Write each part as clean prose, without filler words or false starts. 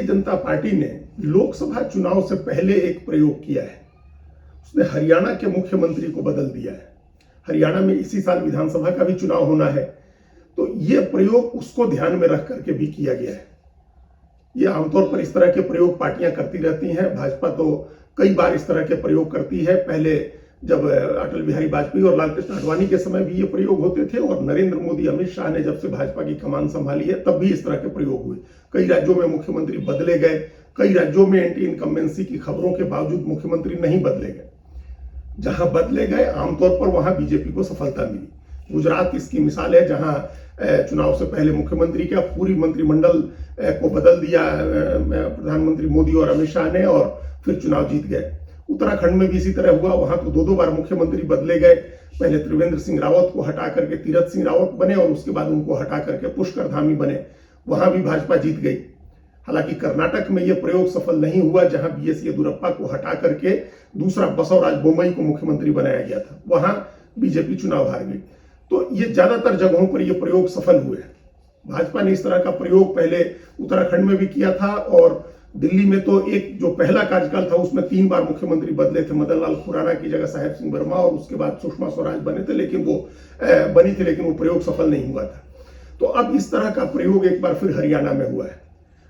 जनता party ने लोकसभा चुनाव से पहले एक प्रयोग किया है। उसने हरियाणा के मुख्यमंत्री को बदल दिया है। हरियाणा में इसी साल विधानसभा का भी चुनाव होना है, तो यह प्रयोग उसको ध्यान में रख करके भी किया गया है। ये आमतौर पर इस तरह के प्रयोग पार्टियां करती रहती हैं। भाजपा तो कई बार इस तरह के प्रयोग करती है। पहले जब अटल बिहारी वाजपेयी और लालकृष्ण आडवाणी के समय भी ये प्रयोग होते थे, और नरेंद्र मोदी, अमित शाह ने जब से भाजपा की कमान संभाली है तब भी इस तरह के प्रयोग हुए। कई राज्यों में मुख्यमंत्री बदले गए, कई राज्यों में एंटी इनकम्बेंसी की खबरों के बावजूद मुख्यमंत्री नहीं बदले गए। जहां बदले गए आमतौर पर वहां बीजेपी को सफलता मिली। गुजरात इसकी मिसाल है, जहां चुनाव से पहले मुख्यमंत्री का पूरी मंत्रिमंडल को बदल दिया प्रधानमंत्री मोदी और अमित शाह ने, और फिर चुनाव जीत गए। उत्तराखंड में भी इसी तरह हुआ। वहां तो दो बार मुख्यमंत्री बदले गए। पहले त्रिवेंद्र सिंह रावत को हटा करके तीरथ सिंह रावत बने, और उसके बाद उनको हटा करके पुष्कर धामी बने। वहां भी भाजपा जीत गई। हालांकि कर्नाटक में यह प्रयोग सफल नहीं हुआ, जहां बीएस येदियुरप्पा को हटा करके दूसरा बसवराज बोम्मई को मुख्यमंत्री बनाया गया था। वहां बीजेपी चुनाव हार गई। तो ये ज्यादातर जगहों पर यह प्रयोग सफल हुए हैं। भाजपा ने इस तरह का प्रयोग पहले उत्तराखंड में भी किया था, और दिल्ली में तो एक जो पहला कार्यकाल था उसमें 3 बार मुख्यमंत्री बदले थे। मदन लाल खुराना की जगह साहेब सिंह वर्मा, और उसके बाद सुषमा स्वराज बनी थी, लेकिन वो प्रयोग सफल नहीं हुआ था। तो अब इस तरह का प्रयोग एक बार फिर हरियाणा में हुआ है।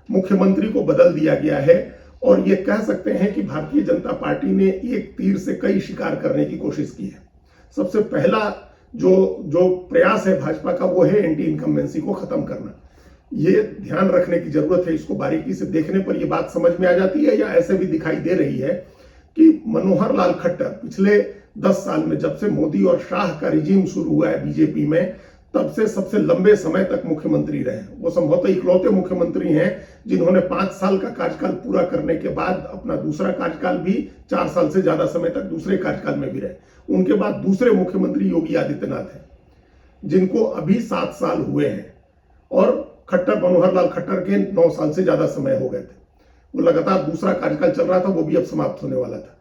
मुख्यमंत्री को बदल दिया गया है, और ये कह सकते हैं कि भारतीय जनता पार्टी ने एक तीर से कई शिकार करने की कोशिश की है। सबसे पहला जो प्रयास है भाजपा का, वो है एंटी इनकम्बेंसी को खत्म करना। ये ध्यान रखने की जरूरत है। इसको बारीकी से देखने पर यह बात समझ में आ जाती है, या ऐसे भी दिखाई दे रही है कि मनोहर लाल खट्टर पिछले 10 साल में, जब से मोदी और शाह का रिजीम शुरू हुआ है बीजेपी में, तब से सबसे लंबे समय तक मुख्यमंत्री रहे। वो संभवतः इकलौते मुख्यमंत्री हैं जिन्होंने 5 साल का कार्यकाल पूरा करने के बाद अपना दूसरा कार्यकाल भी 4 साल से ज्यादा समय तक दूसरे कार्यकाल में भी रहे। उनके बाद दूसरे मुख्यमंत्री योगी आदित्यनाथ हैं, जिनको अभी 7 साल हुए हैं, और मनोहर लाल खट्टर के 9 साल से ज्यादा समय हो गए थे। वो लगातार दूसरा कार्यकाल चल रहा था, वो भी अब समाप्त होने वाला था।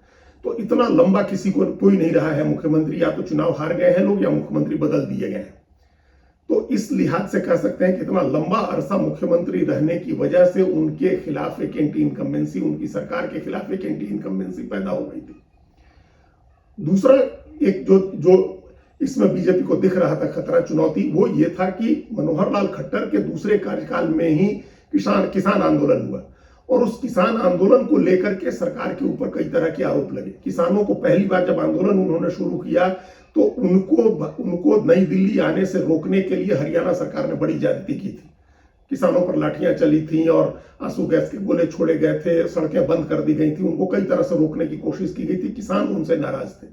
तो इतना लंबा किसी को कोई नहीं रहा है मुख्यमंत्री। या तो चुनाव हार गए हैं लोग, या मुख्यमंत्री बदल दिए गए हैं। तो इस लिहाज से कह सकते हैं कि इतना लंबा अरसा मुख्यमंत्री रहने की वजह से उनके खिलाफ एक एंटी इनकम्बेंसी, उनकी सरकार के खिलाफ एक एंटी इनकम्बेंसी पैदा हो गई थी। दूसरा एक जो इसमें बीजेपी को दिख रहा था खतरा, चुनौती, वो ये था कि मनोहर लाल खट्टर के दूसरे कार्यकाल में ही किसान आंदोलन हुआ, और उस किसान आंदोलन को लेकर के सरकार के ऊपर कई तरह के आरोप लगे। किसानों को पहली बार जब आंदोलन उन्होंने शुरू किया, तो उनको नई दिल्ली आने से रोकने के लिए हरियाणा सरकार ने बड़ी ज्यादती की थी। किसानों पर लाठियां चली थी, और आंसू गैस के गोले छोड़े गए थे, सड़कें बंद कर दी गई थी। उनको कई तरह से रोकने की कोशिश की गई थी। किसान उनसे नाराज थे।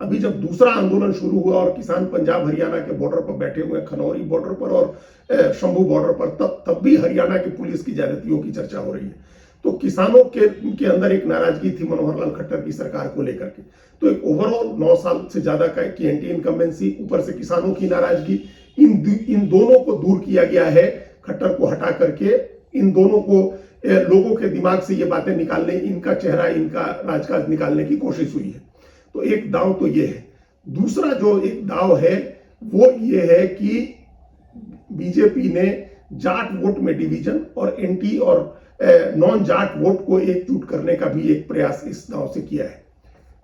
अभी जब दूसरा आंदोलन शुरू हुआ और किसान पंजाब हरियाणा के बॉर्डर पर बैठे हुए, खनौरी बॉर्डर पर और शंभू बॉर्डर पर, तब भी हरियाणा की पुलिस की ज्यादतियों की चर्चा हो रही है। तो किसानों के अंदर एक नाराजगी थी मनोहर लाल खट्टर की सरकार को लेकर के। तो एक ओवरऑल 9 साल से ज्यादा का की एंटी इनकम्बेंसी, ऊपर से किसानों की नाराजगी, इन दोनों को दूर किया गया है। खट्टर को हटा करके इन दोनों को लोगों के दिमाग से ये बातें निकालने, इनका चेहरा, इनका राजकाज निकालने की कोशिश हुई है। तो एक दांव तो ये है। दूसरा जो एक दांव है वो ये है कि बीजेपी ने जाट वोट में डिवीजन और एंटी और नॉन जाट वोट को एकजुट करने का भी एक प्रयास इस दांव से किया है।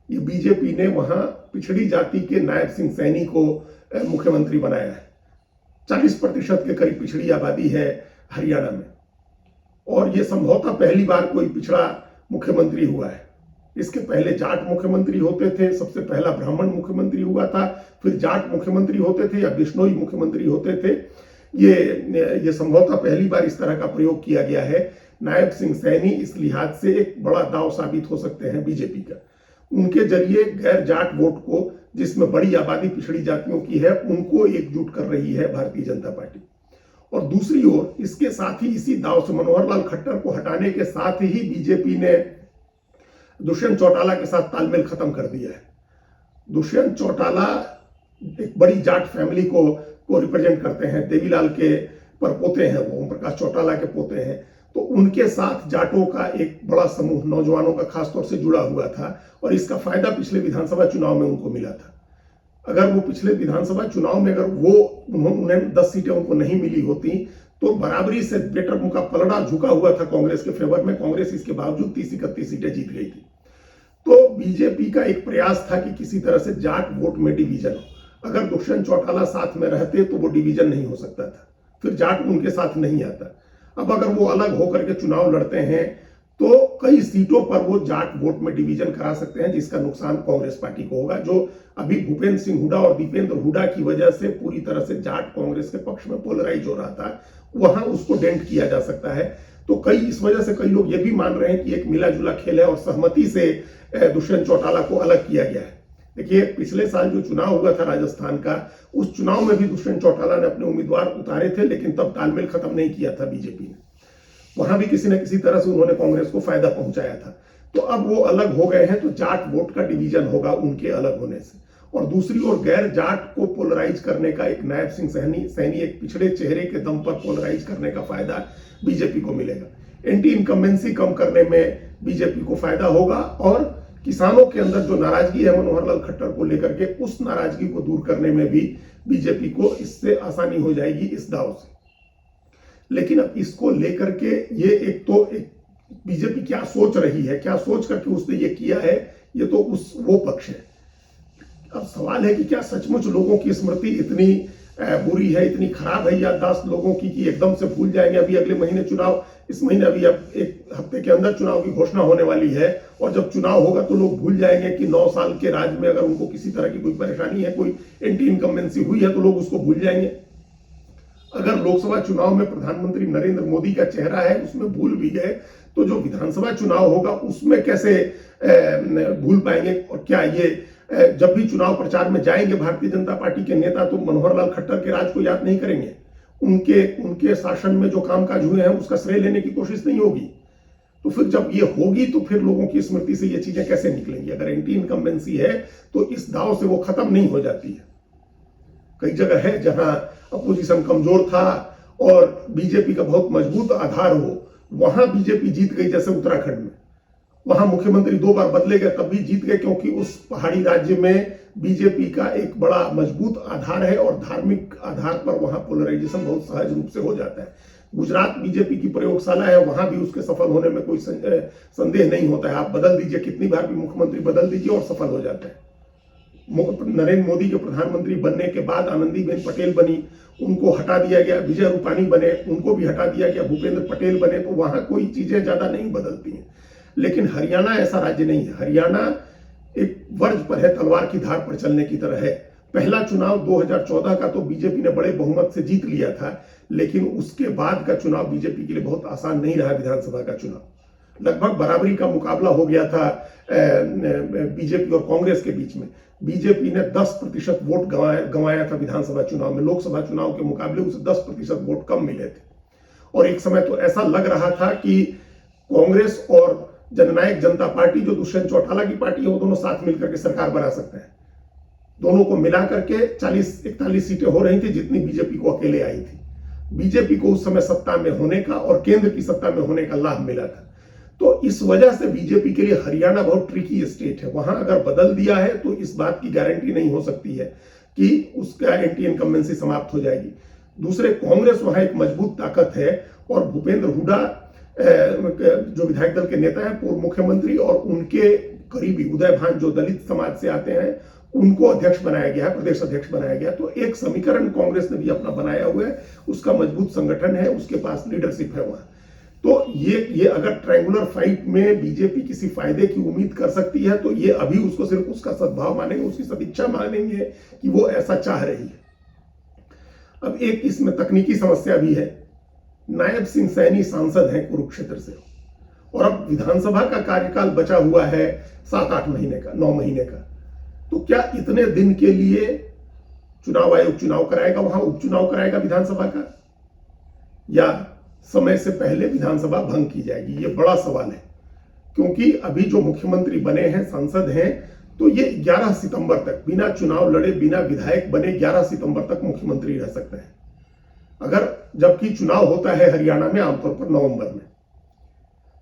ये बीजेपी ने वहां पिछड़ी जाति के नायब सिंह सैनी को मुख्यमंत्री बनाया है। 40% के करीब पिछड़ी आबादी है हरियाणा में, और ये संभवतः पहली बार कोई पिछड़ा मुख्यमंत्री हुआ है। इसके पहले जाट मुख्यमंत्री होते थे, सबसे पहला ब्राह्मण मुख्यमंत्री हुआ था, फिर जाट मुख्यमंत्री होते थे या बिश्नोई मुख्यमंत्री होते थे। ये संभवतः पहली बार इस तरह का प्रयोग किया गया है। नायब सिंह सैनी इस लिहाज से एक बड़ा दांव साबित हो सकते हैं बीजेपी का। उनके जरिए गैर जाट वोट को, जिसमें बड़ी आबादी पिछड़ी जातियों की है, उनको एकजुट कर रही है भारतीय जनता पार्टी। और दूसरी ओर इसके साथ ही इसी दांव से मनोहर लाल खट्टर को हटाने के साथ ही बीजेपी ने दुष्यंत चौटाला के साथ तालमेल खत्म कर दिया है। दुष्यंत चौटाला एक बड़ी जाट फैमिली को रिप्रेजेंट करते हैं। देवीलाल के परपोते हैं, वो ओम प्रकाश चौटाला के पोते हैं। तो उनके साथ जाटों का एक बड़ा समूह नौजवानों का खासतौर से जुड़ा हुआ था, और इसका फायदा पिछले विधानसभा चुनाव में उनको मिला था। अगर वो पिछले विधानसभा चुनाव में उन्हें 10 सीटें उनको नहीं मिली होती, तो बराबरी से बेटर मुका पलड़ा झुका हुआ था कांग्रेस के फेवर में। कांग्रेस इसके बावजूद 30-31 सीटें जीत गई थी। तो बीजेपी का एक प्रयास था कि किसी तरह से जाट वोट में डिवीजन हो। अगर दुष्यंत चौटाला साथ में रहते तो वो डिवीजन नहीं हो सकता था, फिर जाट उनके साथ नहीं आता। अब अगर वो अलग होकर के चुनाव लड़ते हैं तो कई सीटों पर वो जाट वोट में डिवीजन करा सकते हैं, जिसका नुकसान कांग्रेस पार्टी को होगा, जो अभी भूपेंद्र सिंह हुड्डा और दीपेंद्र हुड्डा की वजह से पूरी तरह से जाट कांग्रेस के पक्ष में पोलराइज हो रहा था, वहां उसको डेंट किया जा सकता है। तो इस वजह से कई लोग ये भी मान रहे हैं कि एक मिला जुला खेल है और सहमति से दुष्यंत चौटाला को अलग किया गया है। देखिए, पिछले साल जो चुनाव हुआ था राजस्थान का, उस चुनाव में भी दुष्यंत चौटाला ने अपने उम्मीदवार उतारे थे, लेकिन तब तालमेल खत्म नहीं किया था बीजेपी ने। वहां भी किसी न किसी तरह से उन्होंने कांग्रेस को फायदा पहुंचाया था। तो अब वो अलग हो गए हैं, तो जाट वोट का डिवीजन होगा उनके अलग होने से। और दूसरी ओर गैर जाट को पोलराइज करने का एक नायब सिंह सैनी एक पिछड़े चेहरे के दम पर पोलराइज करने का फायदा बीजेपी को मिलेगा। एंटी इनकम्बेंसी कम करने में बीजेपी को फायदा होगा और किसानों के अंदर जो नाराजगी है मनोहर लाल खट्टर को लेकर के, उस नाराजगी को दूर करने में भी बीजेपी को इससे आसानी हो जाएगी इस दाव से। लेकिन अब इसको लेकर के ये एक बीजेपी क्या सोच रही है, क्या सोच करके उसने ये किया है, ये तो वो पक्ष है। अब सवाल है कि क्या सचमुच लोगों की स्मृति इतनी बुरी है, इतनी खराब है याददाश्त लोगों की कि एकदम से भूल जाएंगे। अभी अगले महीने चुनाव, इस महीने अभी अब एक हफ्ते के अंदर चुनाव की घोषणा होने वाली है, और जब चुनाव होगा तो लोग भूल जाएंगे कि 9 साल के राज में अगर उनको किसी तरह की कोई परेशानी है, कोई एंटी इनकम्बेंसी हुई है, तो लोग उसको भूल जाएंगे। अगर लोकसभा चुनाव में प्रधानमंत्री नरेंद्र मोदी का चेहरा है, उसमें भूल भी गए, तो जो विधानसभा चुनाव होगा उसमें कैसे भूल पाएंगे। और क्या ये जब भी चुनाव प्रचार में जाएंगे भारतीय जनता पार्टी के नेता, तो मनोहर लाल खट्टर के राज को याद नहीं करेंगे? उनके शासन में जो कामकाज हुए हैं उसका श्रेय लेने की कोशिश नहीं होगी? तो फिर जब ये होगी तो फिर लोगों की स्मृति से ये चीजें कैसे निकलेंगी? अगर एंटी इनकम्बेंसी है तो इस दाव से वो खत्म नहीं हो जाती है। कई जगह है जहां अपोजिशन कमजोर था और बीजेपी का बहुत मजबूत आधार हो, वहां बीजेपी जीत गई। जैसे उत्तराखंड में, वहां मुख्यमंत्री 2 बार बदले गए, तब भी जीत गए, क्योंकि उस पहाड़ी राज्य में बीजेपी का एक बड़ा मजबूत आधार है और धार्मिक आधार पर वहां पोलराइजेशन बहुत सहज रूप से हो जाता है। गुजरात बीजेपी की प्रयोगशाला है, वहां भी उसके सफल होने में कोई संदेह नहीं होता है। आप बदल दीजिए, कितनी बार भी मुख्यमंत्री बदल दीजिए और सफल हो जाता है। नरेंद्र मोदी के प्रधानमंत्री बनने के बाद आनंदीबेन पटेल बनी, उनको हटा दिया गया। विजय रूपानी बने, उनको भी हटा दिया गया। भूपेंद्र पटेल बने, तो वहां कोई चीजें ज्यादा नहीं बदलती हैं। लेकिन हरियाणा ऐसा राज्य नहीं है। हरियाणा एक वर्ज पर है, तलवार की धार पर चलने की तरह है। पहला चुनाव 2014 का तो बीजेपी ने बड़े बहुमत से जीत लिया था, लेकिन उसके बाद का चुनाव बीजेपी के लिए बहुत आसान नहीं रहा। विधानसभा का चुनाव लगभग बराबरी का मुकाबला हो गया था बीजेपी और कांग्रेस के बीच में। बीजेपी ने 10% वोट गंवाया था विधानसभा चुनाव में। लोकसभा चुनाव के मुकाबले उसे 10% वोट कम मिले थे। और एक समय तो ऐसा लग रहा था कि कांग्रेस और जननायक जनता पार्टी, जो दुष्यंत चौटाला की पार्टी है, वो दोनों साथ मिलकर के सरकार बना सकते हैं। दोनों को मिलाकर के 40-41 सीटें हो रही थी, जितनी बीजेपी को अकेले आई थी। बीजेपी को उस समय सत्ता में होने का और केंद्र की सत्ता में होने का लाभ मिला था। तो इस वजह से बीजेपी के लिए हरियाणा बहुत ट्रिकी स्टेट है। वहां अगर बदल दिया है तो इस बात की गारंटी नहीं हो सकती है कि उसका एंटी इनकम्बेंसी समाप्त हो जाएगी। दूसरे, कांग्रेस वहां एक मजबूत ताकत है और भूपेंद्र हुड्डा जो विधायक दल के नेता हैं, पूर्व मुख्यमंत्री, और उनके करीबी उदय भान जो दलित समाज से आते हैं, उनको अध्यक्ष बनाया गया है, प्रदेश अध्यक्ष बनाया गया। तो एक समीकरण कांग्रेस ने भी अपना बनाया हुआ है, उसका मजबूत संगठन है, उसके पास लीडरशिप है वहां। तो ये अगर ट्रायंगुलर फाइट में बीजेपी किसी फायदे की उम्मीद कर सकती है, तो ये अभी उसको सिर्फ उसका सद्भाव मानेंगे, उसकी सदिच्छा मानेंगे कि वो ऐसा चाह रही है। अब एक इसमें तकनीकी समस्या भी है। नायब सिंह सैनी सांसद हैं कुरुक्षेत्र से, और अब विधानसभा का कार्यकाल बचा हुआ है 7-8 महीने का, 9 महीने का। तो क्या इतने दिन के लिए चुनाव आयोग चुनाव कराएगा, वहां उपचुनाव कराएगा विधानसभा का, या समय से पहले विधानसभा भंग की जाएगी? ये बड़ा सवाल है, क्योंकि अभी जो मुख्यमंत्री बने हैं, सांसद हैं, तो ये 11 सितंबर तक बिना चुनाव लड़े, बिना विधायक बने 11 सितंबर तक मुख्यमंत्री रह सकते हैं। अगर जबकि चुनाव होता है हरियाणा में आमतौर पर नवंबर में,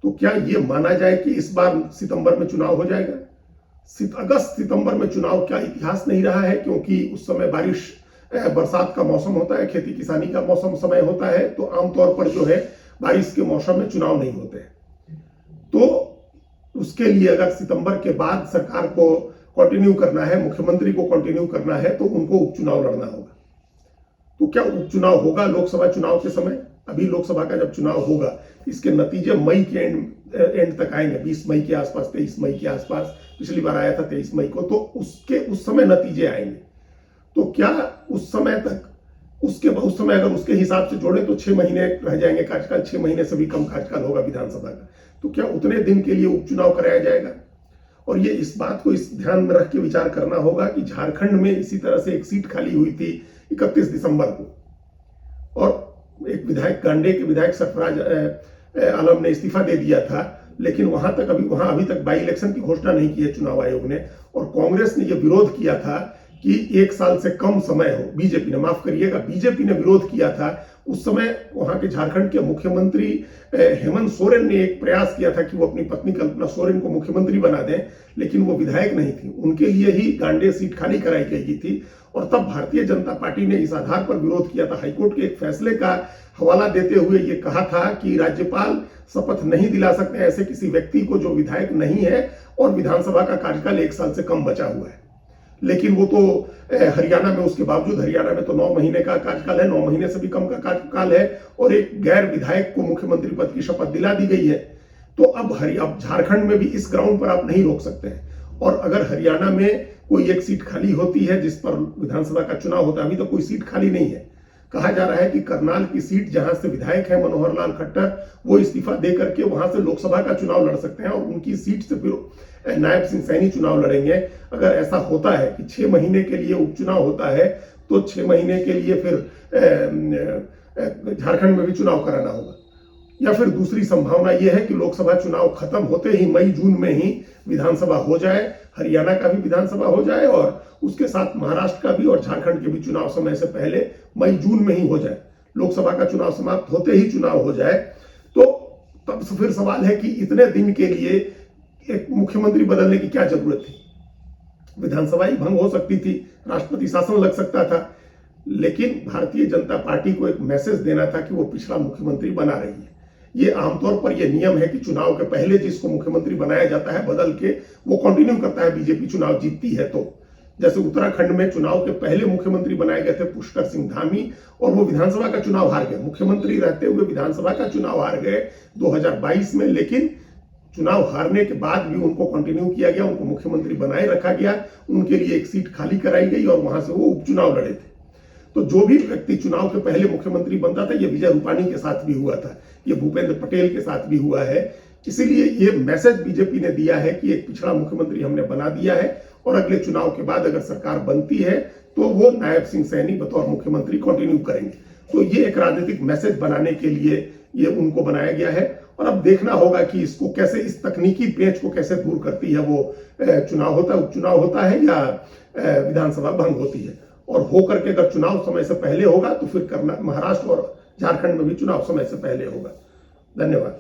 तो क्या यह माना जाए कि इस बार सितंबर में चुनाव हो जाएगा? अगस्त सितंबर में चुनाव का इतिहास नहीं रहा है, क्योंकि उस समय बारिश बरसात का मौसम होता है, खेती किसानी का मौसम समय होता है, तो आमतौर पर जो है बारिश के मौसम में चुनाव नहीं होते। तो उसके लिए अगर सितंबर के बाद सरकार को कंटिन्यू करना है, मुख्यमंत्री को कंटिन्यू करना है, तो उनको उपचुनाव लड़ना होगा। तो क्या उपचुनाव होगा लोकसभा चुनाव के समय? अभी लोकसभा का जब चुनाव होगा, इसके नतीजे मई के एंड तक आएंगे, 20 मई के आसपास, 23 मई के आसपास, पिछली बार आया था 23 मई को, तो उस समय नतीजे आएंगे। तो क्या उस समय तक उस समय अगर उसके हिसाब से जोड़े तो 6 महीने रह जाएंगे कार्यकाल, 6 महीने से भी कम कार्यकाल होगा विधानसभा का। तो क्या उतने दिन के लिए उपचुनाव कराया जाएगा? और ये इस बात को इस ध्यान में रख के विचार करना होगा कि झारखंड में इसी तरह से एक सीट खाली हुई थी 31 दिसंबर को, और एक विधायक, गांडे के विधायक सरफराज आलम ने इस्तीफा दे दिया था, लेकिन वहां अभी तक बाई इलेक्शन की घोषणा नहीं की है चुनाव आयोग ने। और कांग्रेस ने यह विरोध किया था कि 1 साल से कम समय हो, बीजेपी ने, माफ करिएगा, बीजेपी ने विरोध किया था। उस समय वहां के झारखंड के मुख्यमंत्री हेमंत सोरेन ने एक प्रयास किया था कि वो अपनी पत्नी कल्पना सोरेन को मुख्यमंत्री बना दें, लेकिन वो विधायक नहीं थी, उनके लिए ही गांडे सीट खाली कराई गई थी। और तब भारतीय जनता पार्टी ने इस आधार पर विरोध किया था, हाईकोर्ट के एक फैसले का हवाला देते हुए ये कहा था कि राज्यपाल शपथ नहीं दिला सकते ऐसे किसी व्यक्ति को जो विधायक नहीं है और विधानसभा का कार्यकाल 1 साल से कम बचा हुआ है। लेकिन वो तो हरियाणा में, उसके बावजूद हरियाणा में तो 9 महीने का कार्यकाल है, 9 महीने से भी कम का कार्यकाल है, और एक गैर विधायक को मुख्यमंत्री पद की शपथ दिला दी गई है। तो अब झारखंड में भी इस ग्राउंड पर आप नहीं रोक सकते हैं। और अगर हरियाणा में कोई एक सीट खाली होती है जिस पर विधानसभा का चुनाव होता है, अभी तो कोई सीट खाली नहीं है। कहा जा रहा है कि करनाल की सीट जहां से विधायक है मनोहर लाल खट्टर, वो इस्तीफा दे करके वहां से लोकसभा का चुनाव लड़ सकते हैं और उनकी सीट से फिर नायब सिंह सैनी चुनाव लड़ेंगे। अगर ऐसा होता है कि 6 महीने के लिए उपचुनाव होता है, तो 6 महीने के लिए फिर झारखंड में भी चुनाव कराना होगा। या फिर दूसरी संभावना यह है कि लोकसभा चुनाव खत्म होते ही मई जून में ही विधानसभा हो जाए, हरियाणा का भी विधानसभा हो जाए और उसके साथ महाराष्ट्र का भी और झारखंड के भी चुनाव समय से पहले मई जून में ही हो जाए। लोकसभा का चुनाव समाप्त होते ही चुनाव हो जाए। तो तब फिर सवाल है कि इतने दिन के लिए एक मुख्यमंत्री बदलने की क्या जरूरत थी? विधानसभा ही भंग हो सकती थी, राष्ट्रपति शासन लग सकता था, लेकिन भारतीय जनता पार्टी को एक मैसेज देना था कि वो पिछड़ा मुख्यमंत्री बना रही है। ये आमतौर पर यह नियम है कि चुनाव के पहले जिसको मुख्यमंत्री बनाया जाता है बदल के वो कंटिन्यू करता है, बीजेपी चुनाव जीतती है तो। जैसे उत्तराखंड में चुनाव के पहले मुख्यमंत्री बनाए गए थे पुष्कर सिंह धामी, और वो विधानसभा का चुनाव हार गए, मुख्यमंत्री रहते हुए विधानसभा का चुनाव हार गए 2022 में, लेकिन चुनाव हारने के बाद भी उनको कंटिन्यू किया गया, उनको मुख्यमंत्री बनाए रखा गया, उनके लिए एक सीट खाली कराई गई और वहां से वो उपचुनाव लड़े थे। तो जो भी व्यक्ति चुनाव के पहले मुख्यमंत्री बनता था, ये विजय रूपाणी के साथ भी हुआ था, ये भूपेंद्र पटेल के साथ भी हुआ है। इसीलिए ये मैसेज बीजेपी ने दिया है कि एक पिछड़ा मुख्यमंत्री हमने बना दिया है और अगले चुनाव के बाद अगर सरकार बनती है तो वो नायब सिंह सैनी बतौर मुख्यमंत्री कंटिन्यू करेंगे। तो ये एक राजनीतिक मैसेज बनाने के लिए ये उनको बनाया गया है। और अब देखना होगा कि इसको कैसे, इस तकनीकी पेच को कैसे दूर करती है वो। चुनाव होता है, उपचुनाव होता है या विधानसभा भंग होती है, और होकर के अगर चुनाव समय से पहले होगा तो फिर महाराष्ट्र और झारखंड में भी चुनाव समय से पहले होगा। धन्यवाद।